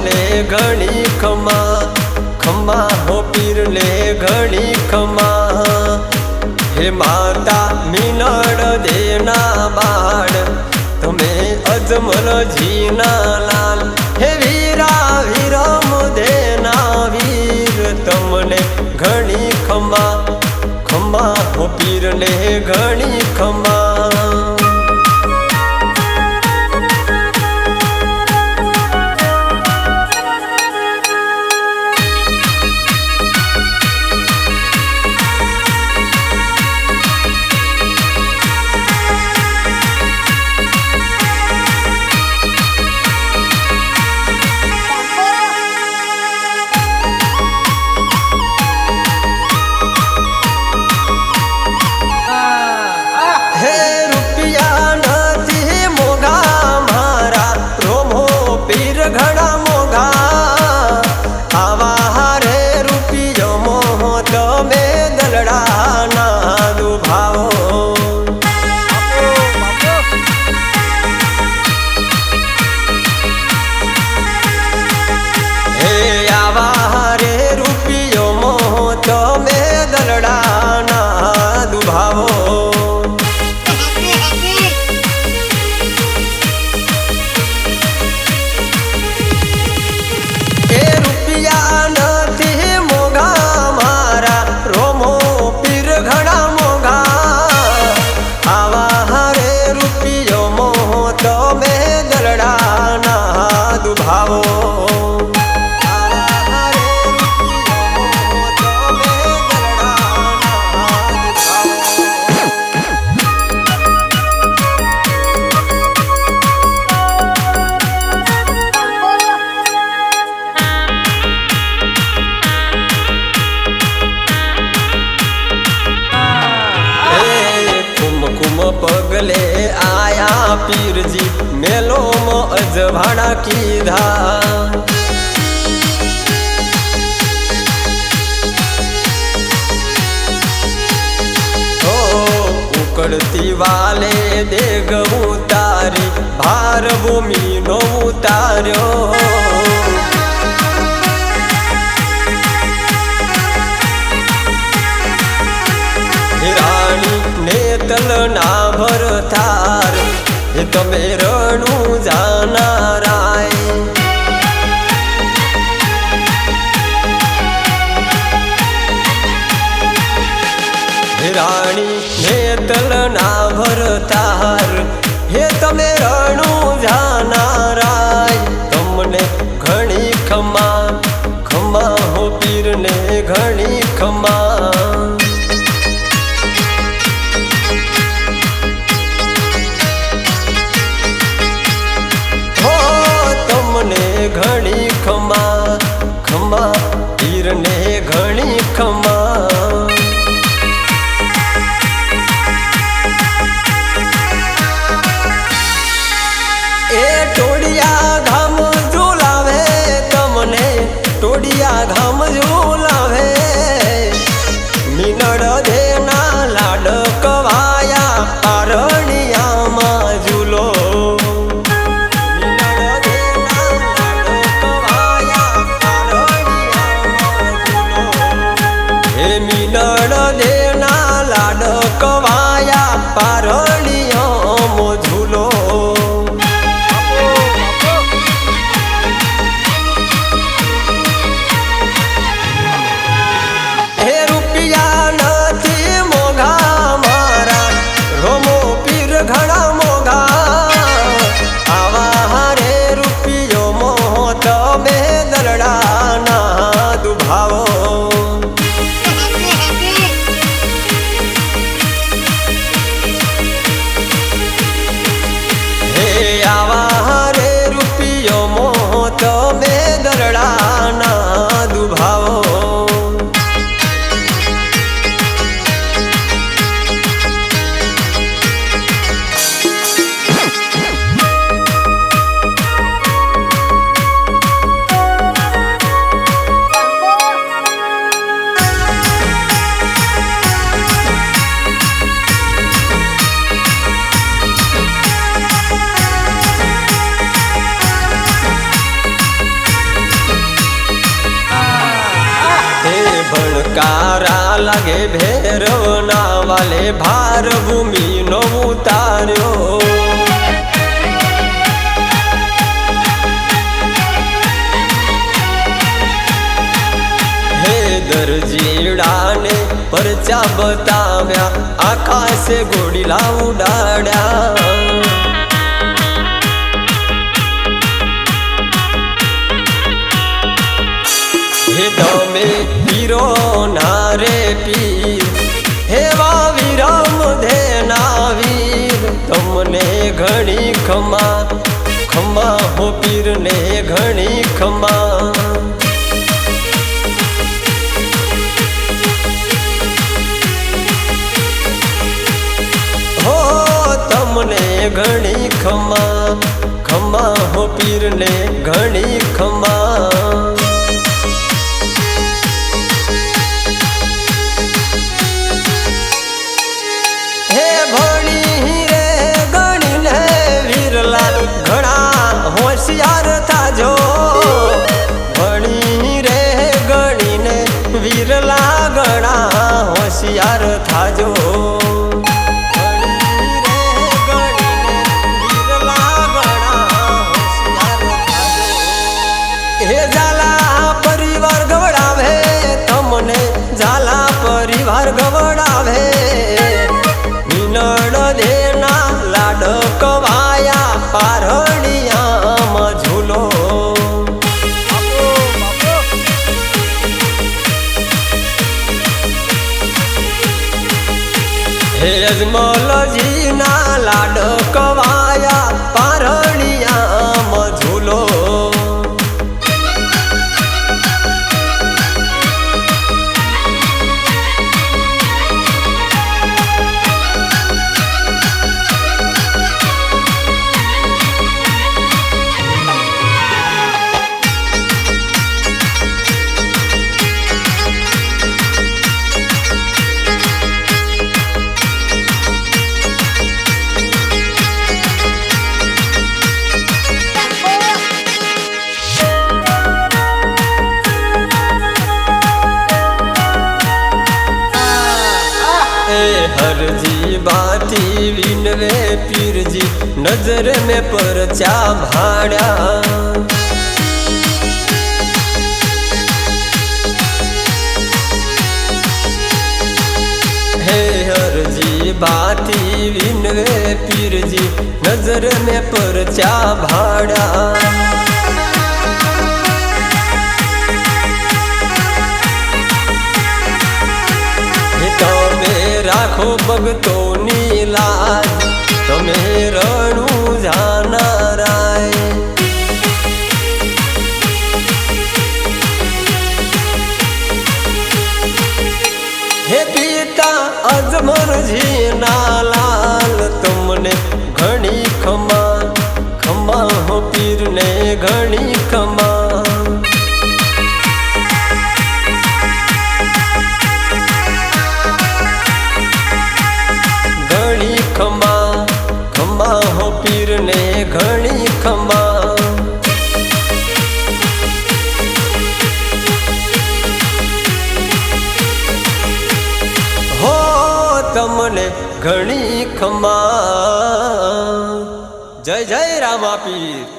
ને ઘણી ખમા, ખમા હો પીર ને ઘણી ખમા। હે માતા મિનળ દેના બાળ, તમે અજમલ જીના લાલ। હે વીરા વિરમ દેના વીર, તમને ઘણી ખમા, ખમા હો પીર ને ઘણી ખમા। पगले आया पीर जी मेलो में अजभाड़ा कीधा। ओ उकड़ती वाले देग उतारी, भार भूमि नो उतार्यो। नेतल ना भर थार, हे तमे रणु जाना राय। हे राणी नेतल ना भर थार, हे तमे रणु जाना राय। तमने घणी खमा, खमा हो पीर ने घणी खमा। घणी खमा, खमा पीर ने घणी खमा। ए टोडिया घाम झूलावे तमने, टोडिया घाम झूलावे। मिनड़ देना लाड कवाया, पारणिया मा झूलो। मिनड़ देना लाड कवाया, पारणिया मो झूलो। हे रुपया नथी मोघा मारा, रोमो पीर घणा मोघा। आवा हारे रुपियो मोह तमे दलड़ा ना दुभावो। तमे दरड़ा ना दुभावो। જયકારા લાગે ભૈરવના વાલે ભાર ભૂમિનો ઉતાર્યો હે દરજીડાને પરચા બતાવ્યા આકાશે ઘોડીલા ઉડાડ્યા હે તમે પીરો નારે પીર હેવા વિરામ ધેના વીર તમને ઘણી ખમા ખમા હો પીરને ઘણી ખમા હો તમને ઘણી ખમા ખમા હો પીરને ઘણી ખમા ઘણા હોશિયાર થાજો ભણી રે ગણીને વીરલા ઘણા હોશિયાર થાજો હે ઝાલા પરિવાર ગવડાવે તમને ઝાલા પરિવાર ગવડાવે મિનળ દેના લાડ કવાયા પારણિયામાં ઝૂલો હે અજમલજીના લાડ કવાયા પારણિયામાં ઝૂલો हरजी बाती विनवे पीरजी नजर में परचा भाड़ा हे हरजी बाती विनवे पीरजी नजर में परचा भाड़ा રાખો ભગતોની લાજ તમે રણું જાનારાય હે પિતા અજમરજી ના લાલ તમને ઘણી ખમા ખમા હો પીરને ઘણી ખમા ખમા ખમા હો પીરને ઘણી ખમા હો તમને ઘણી ખમા જય જય રામા પીર।